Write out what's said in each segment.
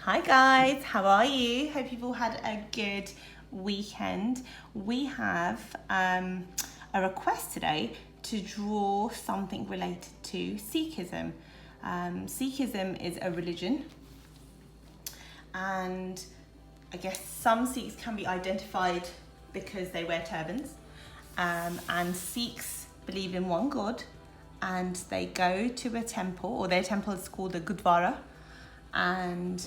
Hi guys, how are you? Hope you've all had a good weekend. We have a request today to draw something related to Sikhism. Sikhism is a religion, and I guess some Sikhs can be identified because they wear turbans, and Sikhs believe in one God, and they go to a temple, or their temple is called the Gurdwara, and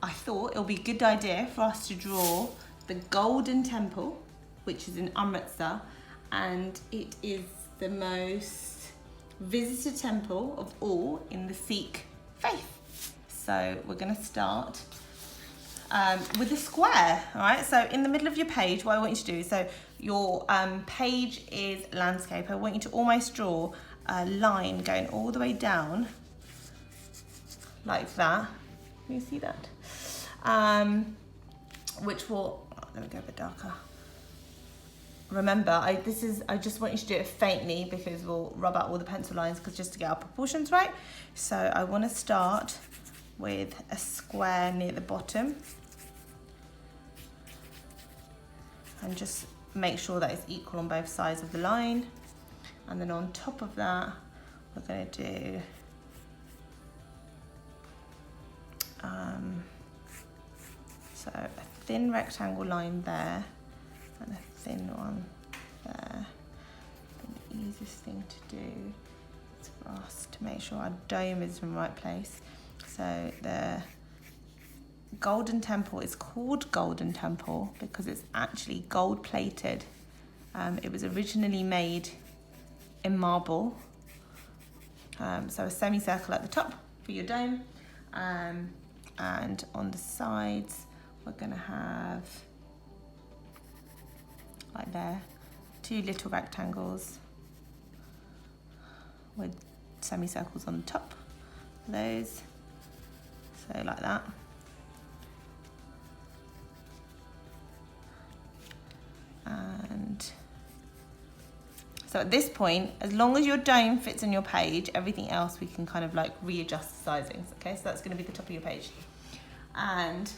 I thought it would be a good idea for us to draw the Golden Temple, which is in Amritsar, and it is the most visited temple of all in the Sikh faith. So we're going to start with a square, all right? So in the middle of your page, what I want you to do, so your page is landscape. I want you to almost draw a line going all the way down like that. Can you see that? Which will, let me go a bit darker. Remember, I just want you to do it faintly because we'll rub out all the pencil lines just to get our proportions right. So I want to start with a square near the bottom and just make sure that it's equal on both sides of the line. And then on top of that, we're going to do so a thin rectangle line there and a thin one there. The easiest thing to do is for us to make sure our dome is in the right place. So the Golden Temple is called Golden Temple because it's actually gold plated. It was originally made in marble. So a semicircle at the top for your dome, and on the sides we're going to have, like there, two little rectangles with semicircles on the top of those, so like that. And so at this point, as long as your dome fits on your page, everything else we can kind of like readjust the sizings, okay? So that's going to be the top of your page. And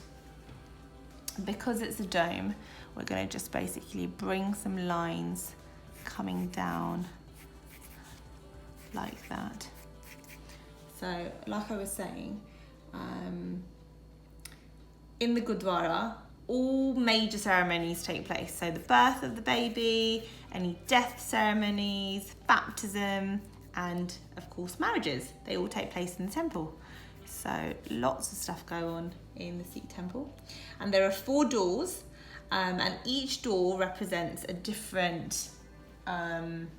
because it's a dome, we're going to just basically bring some lines coming down like that. So like I was saying, in the Gurdwara, all major ceremonies take place. So the birth of the baby, any death ceremonies, baptism, and of course marriages, they all take place in the temple. So lots of stuff go on in the Sikh temple. And there are 4 doors, and each door represents a different thing.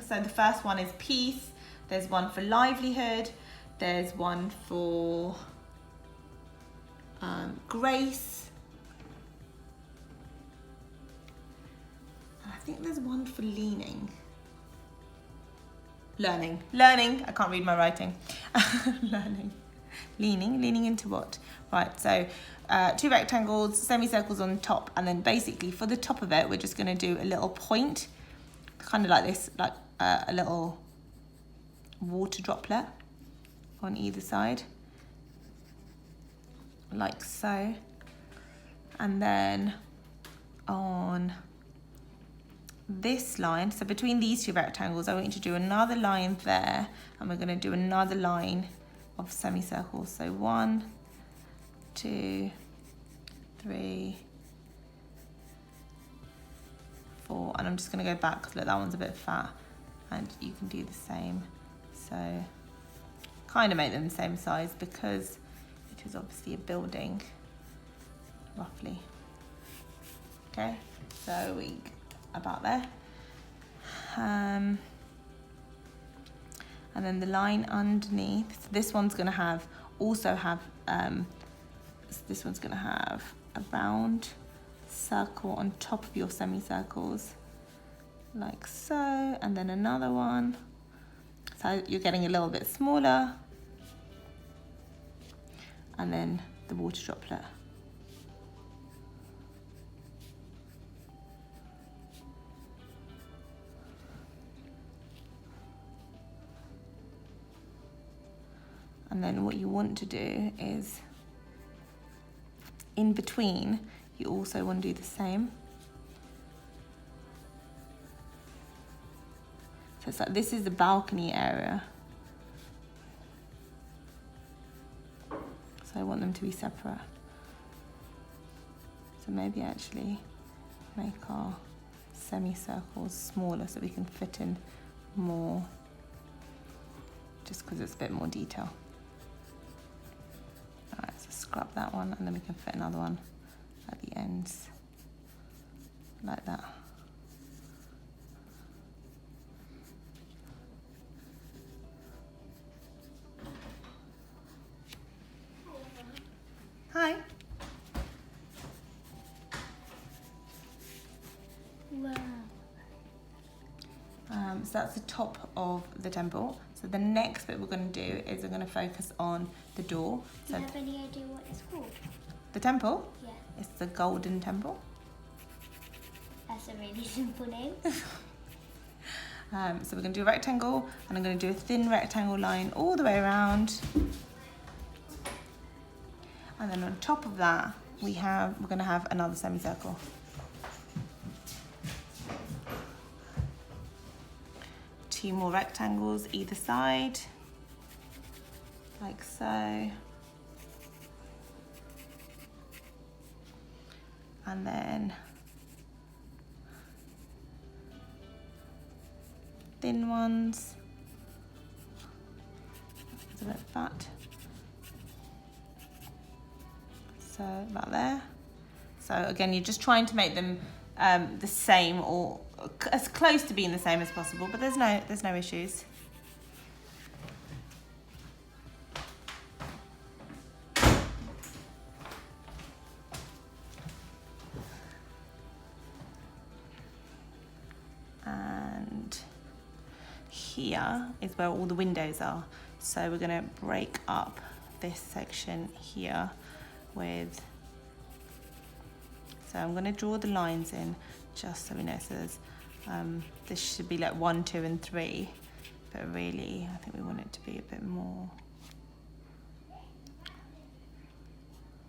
So the first one is peace, there's one for livelihood, there's one for grace, I think there's one for learning, I can't read my writing. leaning into what? Right, so 2 rectangles, semicircles on top, and then basically for the top of it we're just going to do a little point, kind of like this, like a little water droplet on either side, like so. And then on this line, so between these 2 rectangles, I want you to do another line there, and we're going to do another line of semicircles. So 1, 2, 3, 4, and I'm just going to go back because look, that one's a bit fat, and you can do the same. So kind of make them the same size because it is obviously a building, roughly. Okay, so we about there. And then the line underneath, so this one's going to have this one's going to have a round circle on top of your semicircles, like so, and then another one, so you're getting a little bit smaller, and then the water droplet. And And then what you want to do is, in between, you also want to do the same. So it's like, this is the balcony area. So I want them to be separate. So maybe actually make our semicircles smaller so we can fit in more, just because it's a bit more detail. Alright, so scrub that one, and then we can fit another one at the ends, like that. Hi. Wow. So that's the top of the temple. So the next bit we're going to do is we're going to focus on the door. Do So you have any idea what it's called? the temple? Yeah. It's the Golden Temple. That's a really simple name. So we're going to do a rectangle, and I'm going to do a thin rectangle line all the way around. And then on top of that, we're going to have another semicircle. Two more rectangles either side, like so. And then thin ones. It's a bit fat. So about there. So again, you're just trying to make them the same, or as close to being the same as possible, but there's no issues. And here is where all the windows are. So we're going to break up this section here with, so I'm going to draw the lines in just so we know. So there's, this should be like 1, 2 and 3, but really I think we want it to be a bit more,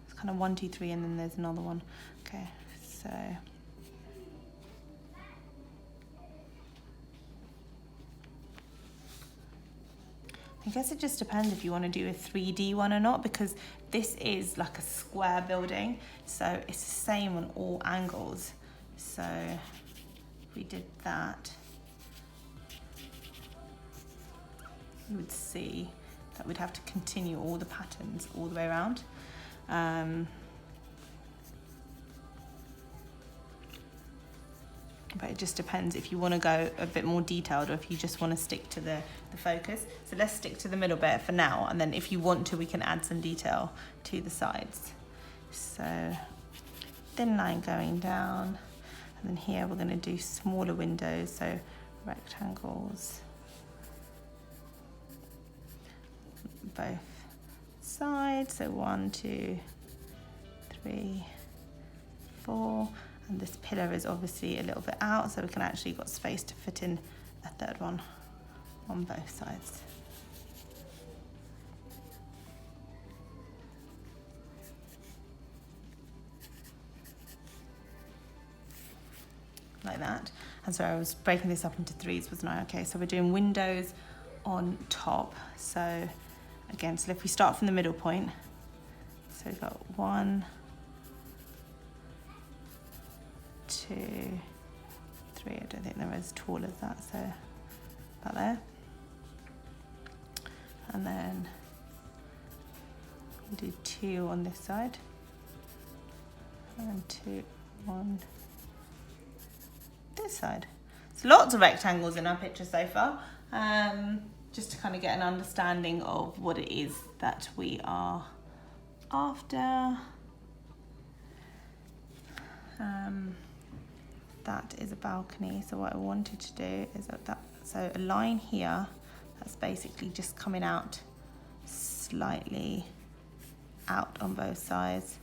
it's kind of 1, 2, 3 and then there's another one. Okay, so I guess it just depends if you want to do a 3D one or not, because this is like a square building, so it's the same on all angles. So if we did that, you would see that we'd have to continue all the patterns all the way around. But it just depends if you want to go a bit more detailed or if you just want to stick to the focus. So let's stick to the middle bit for now, and then if you want to, we can add some detail to the sides. So thin line going down, and then here we're going to do smaller windows, so rectangles both sides. So 1, 2, 3, 4. And this pillar is obviously a little bit out, so we can actually got space to fit in a third one on both sides. Like that. And so I was breaking this up into 3s, wasn't I? Okay, so we're doing windows on top. So again, so if we start from the middle point, so we've got 1, 2, 3. I don't think they're as tall as that, so about there. And then we'll do 2 on this side, and 2 on this side. So lots of rectangles in our picture so far, just to kind of get an understanding of what it is that we are after. That is a balcony, so what I wanted to do is so a line here that's basically just coming out slightly out on both sides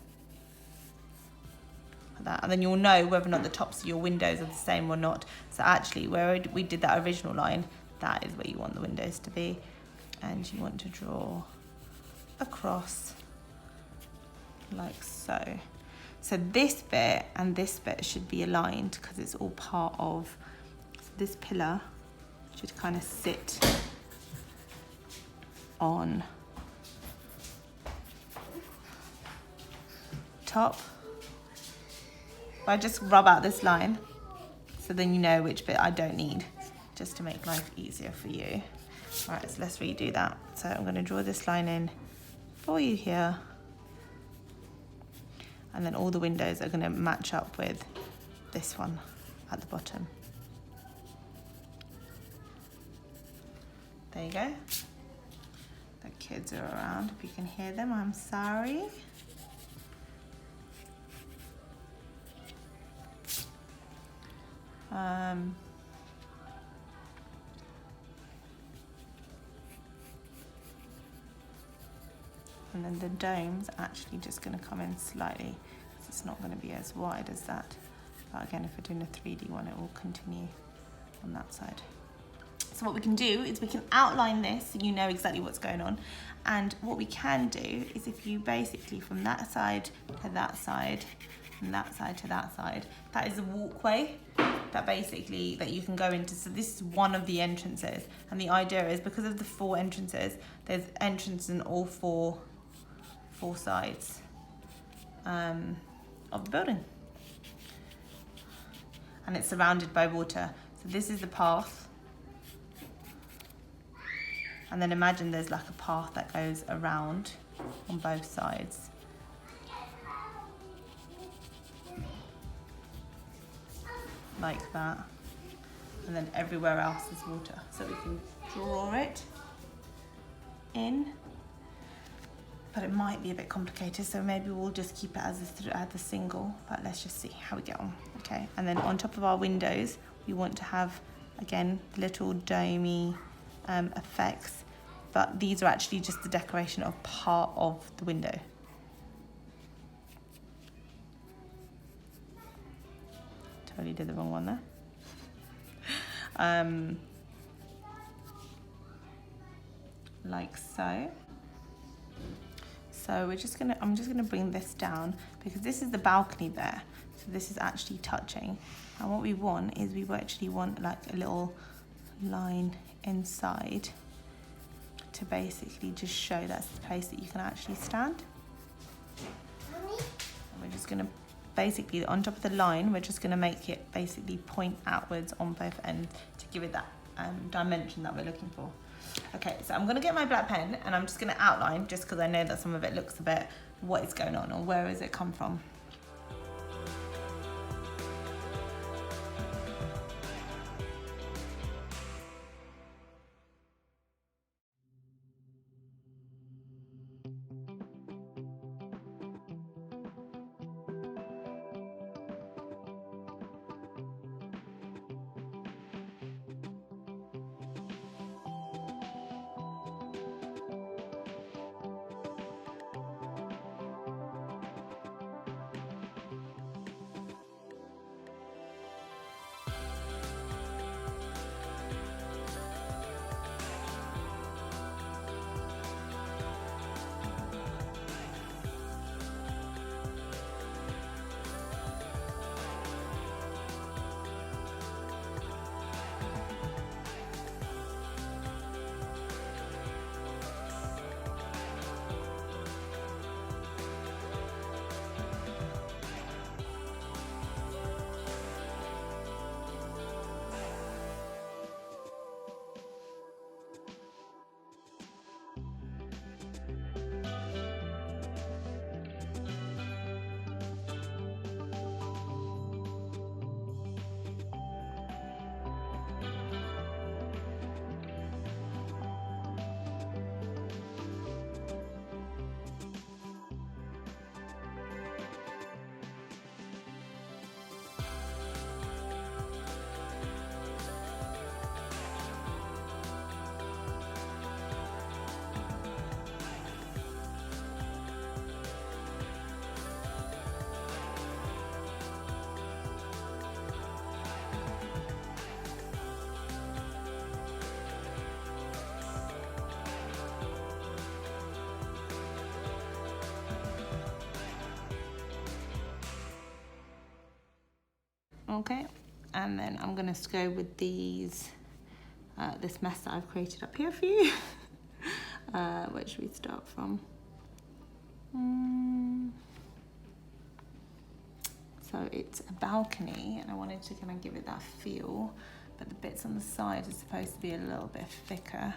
like that, and then you'll know whether or not the tops of your windows are the same or not. So actually where we did that original line, that is where you want the windows to be, and you want to draw across like so. So this bit and this bit should be aligned because it's all part of, so this pillar should kind of sit on top. I just rub out this line so then you know which bit I don't need, just to make life easier for you. All right, so let's redo that. So I'm going to draw this line in for you here, and then all the windows are going to match up with this one at the bottom. There you go. The kids are around. If you can hear them, I'm sorry. And then the dome's actually just going to come in slightly, because it's not going to be as wide as that. But again, if we're doing a 3D one, it will continue on that side. So what we can do is we can outline this so you know exactly what's going on. And what we can do is, if you basically from that side to that side, and that side to that side, that is a walkway that basically that you can go into. So this is one of the entrances, and the idea is, because of the 4 entrances, there's entrance in all four sides of the building, and it's surrounded by water. So this is the path, and then imagine there's like a path that goes around on both sides. Like that, and then everywhere else is water. So we can draw it in, but it might be a bit complicated, so maybe we'll just keep it as a single, but let's just see how we get on. Okay, and then on top of our windows, we want to have, again, little domey effects, but these are actually just the decoration of part of the window. Totally did the wrong one there. Like so. So I'm just gonna bring this down, because this is the balcony there. So this is actually touching. And what we want is, we actually want like a little line inside to basically just show that's the place that you can actually stand. And we're just gonna basically, on top of the line, we're just going to make it basically point outwards on both ends to give it that dimension that we're looking for. Okay, so I'm going to get my black pen and I'm just going to outline, just because I know that some of it looks a bit, what is going on or where has it come from. Okay, and then I'm gonna go with these, this mess that I've created up here for you. Where should we start from? So it's a balcony, and I wanted to kind of give it that feel, but the bits on the side are supposed to be a little bit thicker.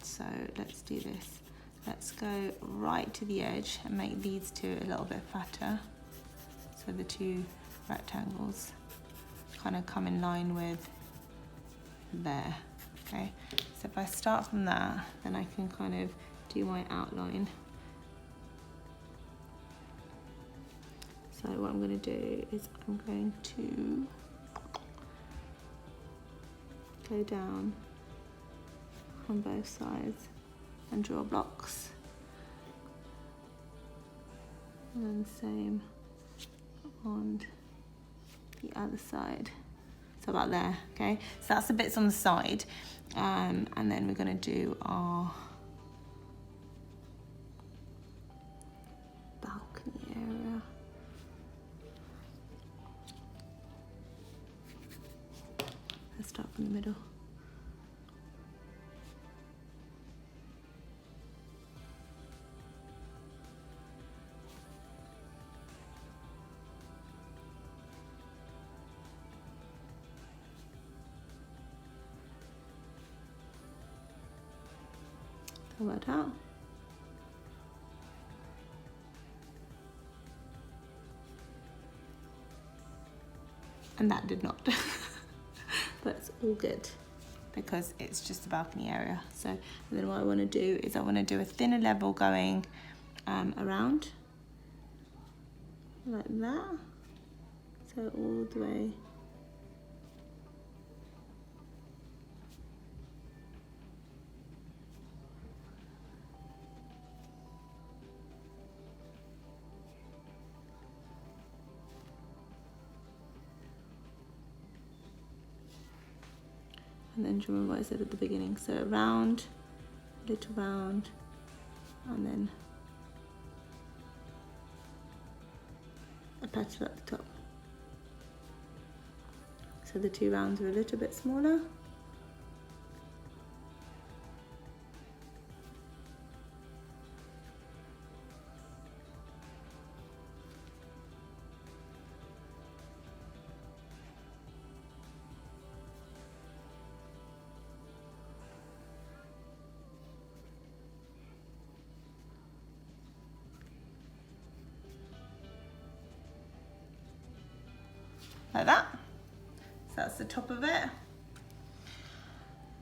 So let's do this. Let's go right to the edge and make these two a little bit fatter. So the two rectangles kind of come in line with there. Okay, so if I start from there, then I can kind of do my outline. So what I'm going to do is I'm going to go down on both sides and draw blocks, and then same on the other side. So about there, okay? So that's the bits on the side, and then we're going to do our balcony area. Let's start from the middle. Pull that out. And that did not. But it's all good because it's just a balcony area. So and then what I want to do is I want to do a thinner level going around like that. So all the way. And then do you remember what I said at the beginning? So round, little round, and then a petal at the top. So the two rounds are a little bit smaller. Like that. So that's the top of it.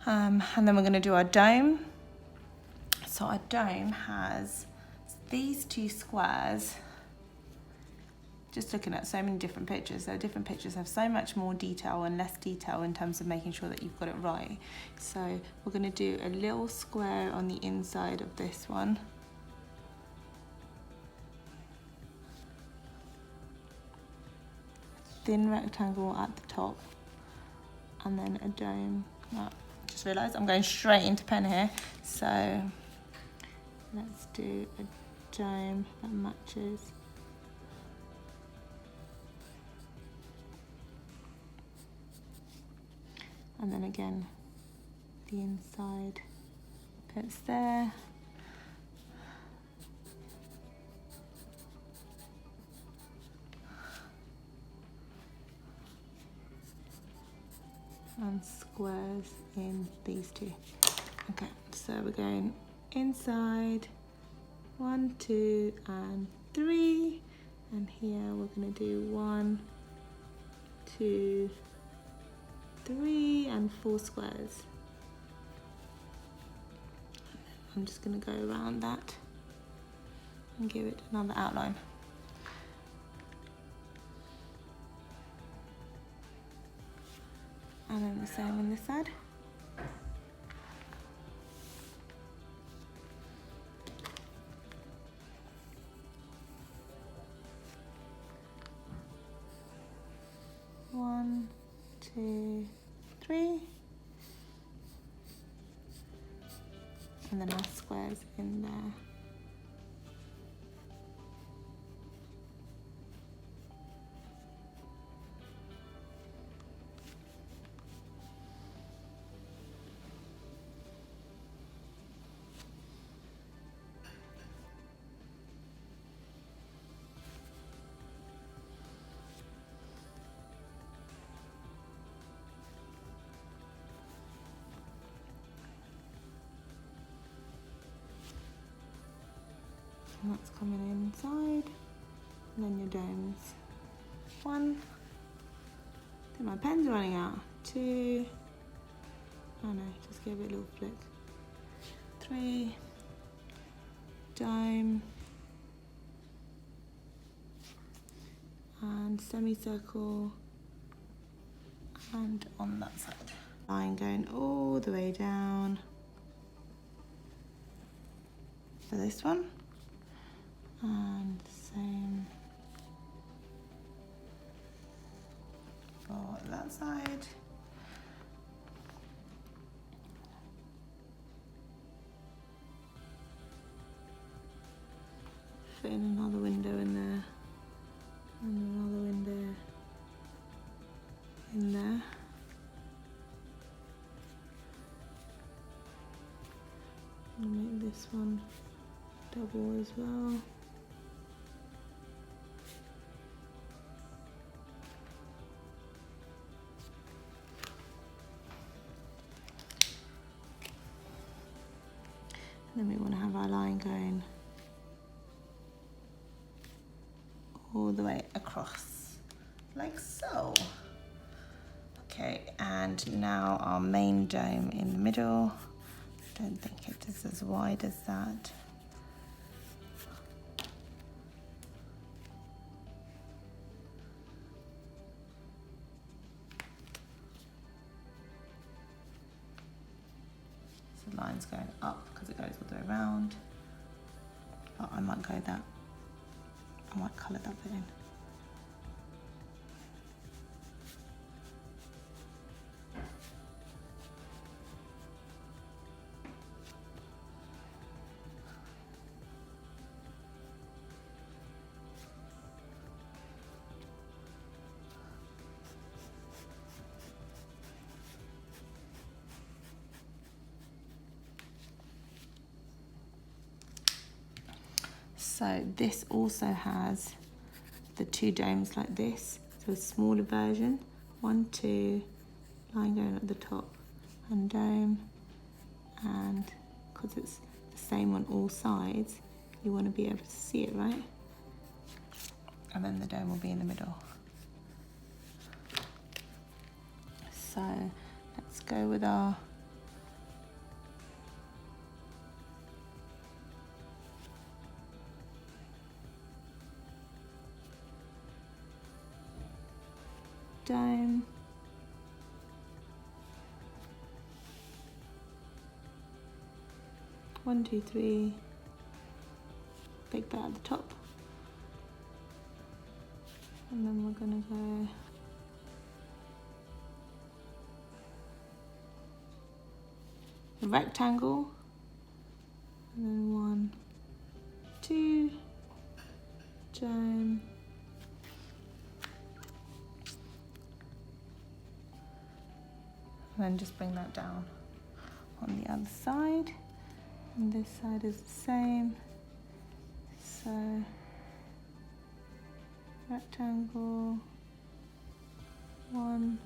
And then we're going to do our dome. So our dome has these two squares. Just looking at so many different pictures, so different pictures have so much more detail and less detail in terms of making sure that you've got it right. So we're going to do a little square on the inside of this one. Thin rectangle at the top, and then a dome. Oh, just realised I'm going straight into pen here, so let's do a dome that matches. And then again, the inside bits there. And squares in these two. Okay, so we're going inside, 1, 2, and 3, and here we're going to do 1, 2, 3, and 4 squares. I'm just going to go around that and give it another outline. And then the same on this side. One, 2, 3. And then our squares in there. And that's coming inside. And then your domes. 1. I think my pen's running out. 2. Oh no, just give it a little flick. 3. Dome. And semicircle. And on that side. Line going all the way down for this one. And same for that side. Put in another window in there, and another window in there. I'll make this one double as well. And then we want to have our line going all the way across, like so. Okay, and now our main dome in the middle. I don't think it is as wide as that. So the line's going up because it goes all the way around. Oh, I might go that. I might colour that bit in. So this also has the 2 domes like this, so a smaller version. 1, 2, line going at the top and dome, and because it's the same on all sides, you want to be able to see it, right? And then the dome will be in the middle. So let's go with our dome. One, 2, 3. Big bit at the top. And then we're gonna go a rectangle. And then 1, 2, dome. And then just bring that down on the other side. And this side is the same. So, rectangle, 1,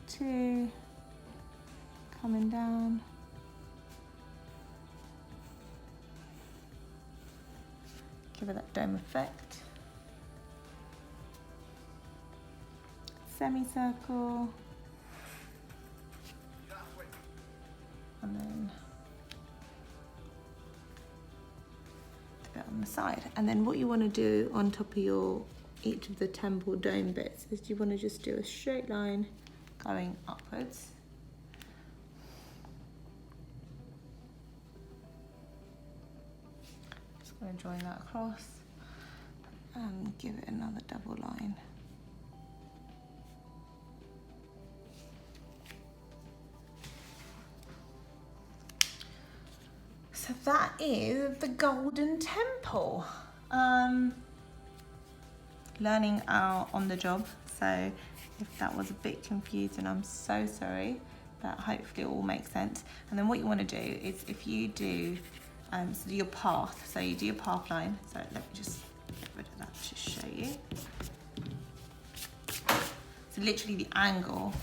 2, coming down. Give it that dome effect. Semicircle. And then the bit on the side. And then what you want to do on top of each of the temple dome bits is you want to just do a straight line going upwards. Just going to join that across and give it another double line. So that is the Golden Temple. Learning on the job, so if that was a bit confusing, I'm so sorry, but hopefully it all makes sense. And then what you want to do is if you do so your path, so you do your path line, so let me just get rid of that to show you. So literally the angle,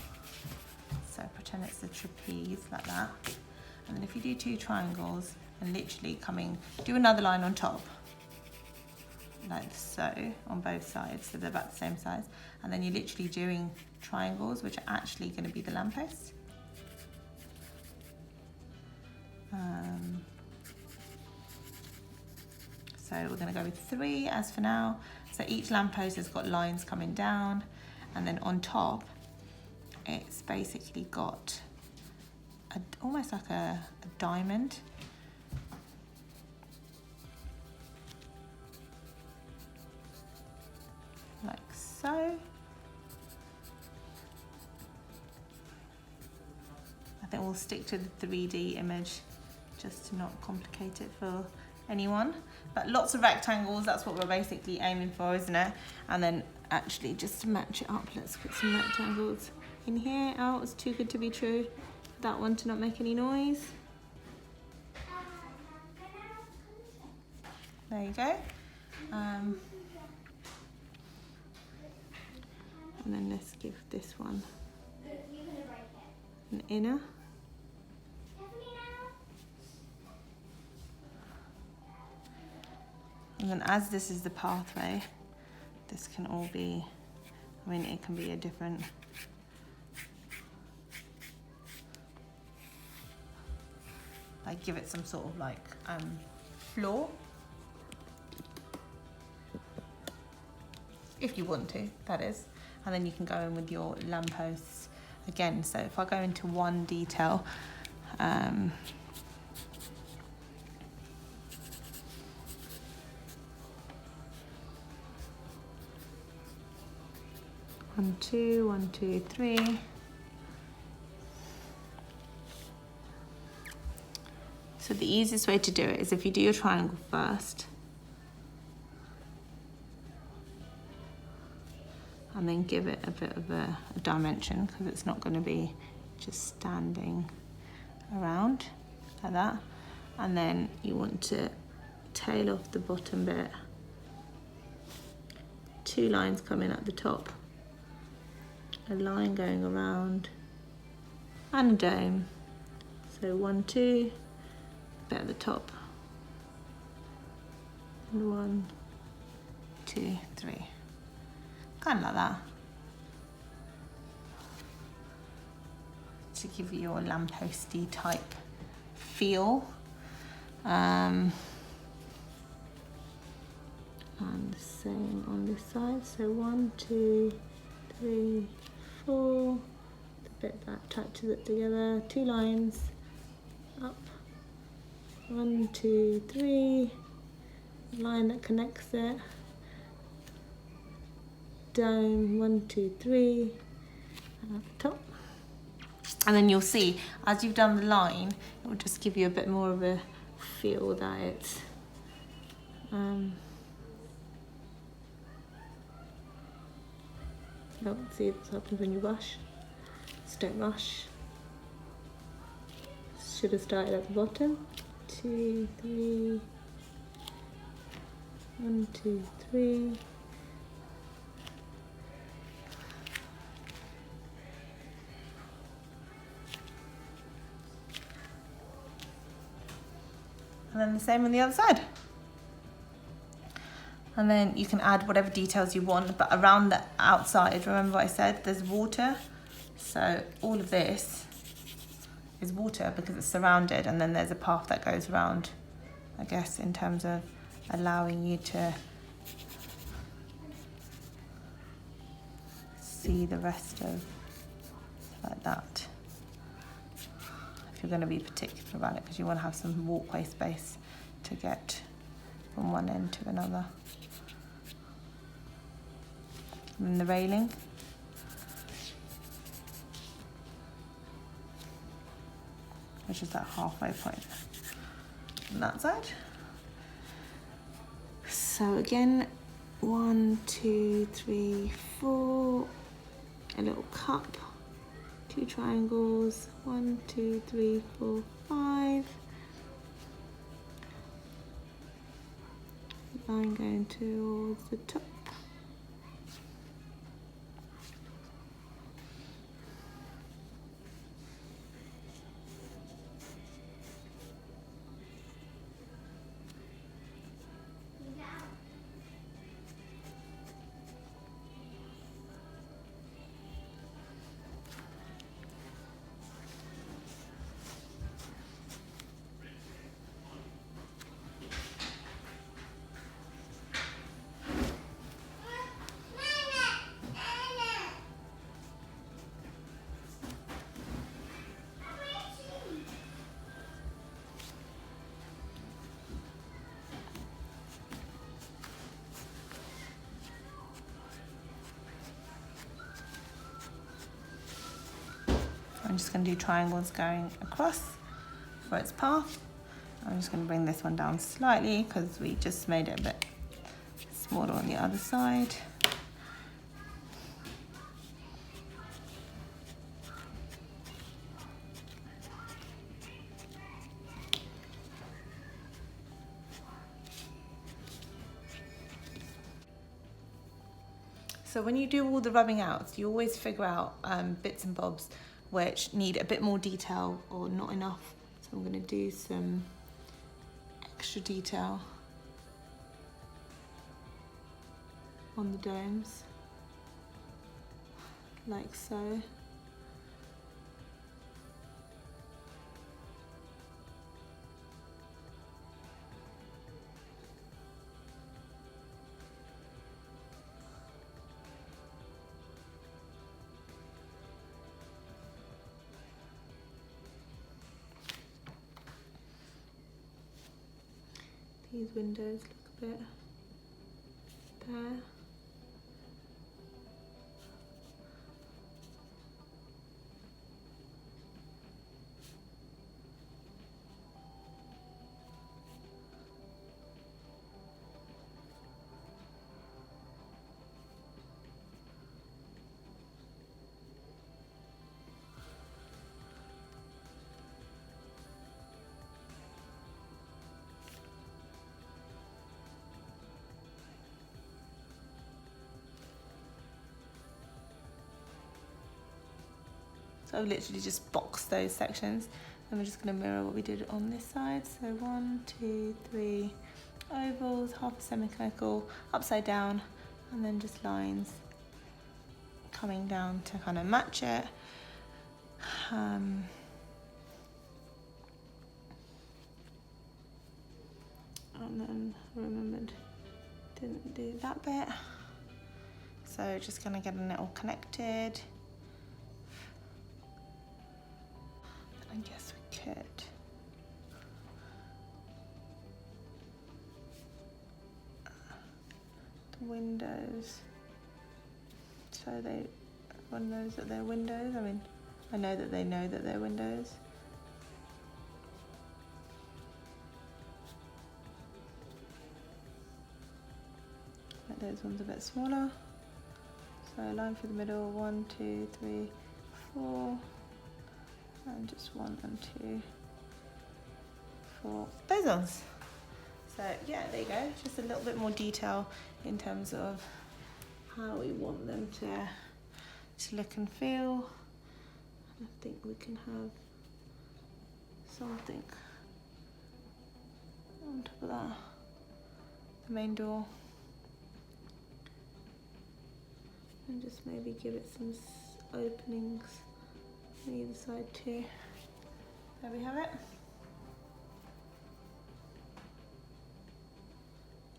so pretend it's a trapeze like that. And then if you do 2 triangles, and literally do another line on top, like so, on both sides, so they're about the same size. And then you're literally doing triangles, which are actually going to be the lampposts. So we're going to go with 3 as for now. So each lamppost has got lines coming down, and then on top, it's basically got almost like a diamond. Like so. I think we'll stick to the 3D image just to not complicate it for anyone. But lots of rectangles, that's what we're basically aiming for, isn't it? And then actually just to match it up, let's put some rectangles in here. Oh, it's too good to be true. That one to not make any noise. There you go. And then let's give this one an inner. And then as this is the pathway, this can all be, I mean, it can be a different, like give it some sort of like floor. If you want to, that is. And then you can go in with your lampposts again. So if I go into one detail, 1, 2, 1, 2, 3. So the easiest way to do it is if you do your triangle first, and then give it a bit of a dimension, because it's not going to be just standing around like that. And then you want to tail off the bottom bit, 2 lines coming at the top, a line going around, and a dome. So 1, 2, bit at the top, and 1, 2, 3. Kind of like that, to give you your lampposty type feel. And the same on this side. So 1, 2, 3, 4. The bit that touches it together. 2 lines up. 1, 2, 3. Line that connects it. Dome, 1, 2, 3, and at the top. And then you'll see, as you've done the line, it will just give you a bit more of a feel that it's see what happens when you rush. Just don't rush. Should have started at the bottom. 2, 3, 1, 2, 3. And then the same on the other side. And then you can add whatever details you want, but around the outside, remember what I said, there's water. So all of this is water because it's surrounded, and then there's a path that goes around, I guess, in terms of allowing you to see the rest of like that. If you're going to be particular about it, because you want to have some walkway space to get from one end to another. And then the railing. Which is that halfway point on that side. So again, 1, 2, 3, 4, a little cup. 2 triangles, 1, 2, 3, 4, 5. Line going towards the top. I'm just going to do triangles going across for its path. I'm just going to bring this one down slightly because we just made it a bit smaller on the other side. So when you do all the rubbing outs, you always figure out bits and bobs which need a bit more detail or not enough. So I'm going to do some extra detail on the domes, like so. These windows look a bit bare. So I've literally just boxed those sections, and we're just going to mirror what we did on this side. So 1, 2, 3 ovals, half a semicircle, upside down, and then just lines coming down to kind of match it. And then I remembered, didn't do that bit. So just gonna get it all connected. I guess we could the windows, so everyone knows that they're windows. I mean, I know that they know that they're windows. Make those ones a bit smaller. So a line through the middle, 1, 2, 3, 4. And just 1 and 2 for those ones. So yeah, there you go. Just a little bit more detail in terms of how we want them to look and feel. I think we can have something on top of that. The main door. And just maybe give it some openings on either side too. There we have it.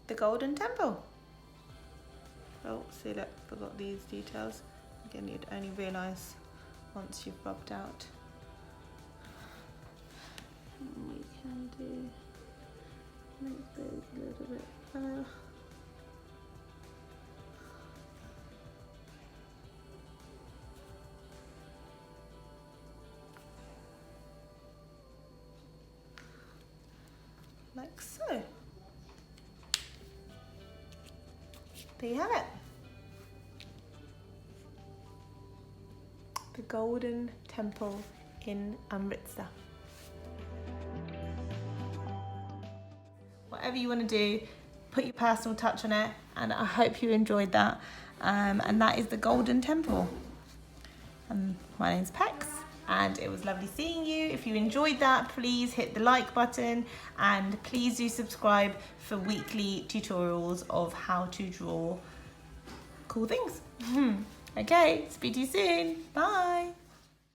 The Golden Temple. Oh, see, look, forgot these details. Again, you'd only realise once you've rubbed out. And we can make those a little bit better. Like so. There you have it. The Golden Temple in Amritsar. Whatever you want to do, put your personal touch on it, and I hope you enjoyed that. And that is the Golden Temple. My name's Pex, and it was lovely seeing you. If you enjoyed that, please hit the like button, and please do subscribe for weekly tutorials of how to draw cool things. Okay, speak to you soon. Bye.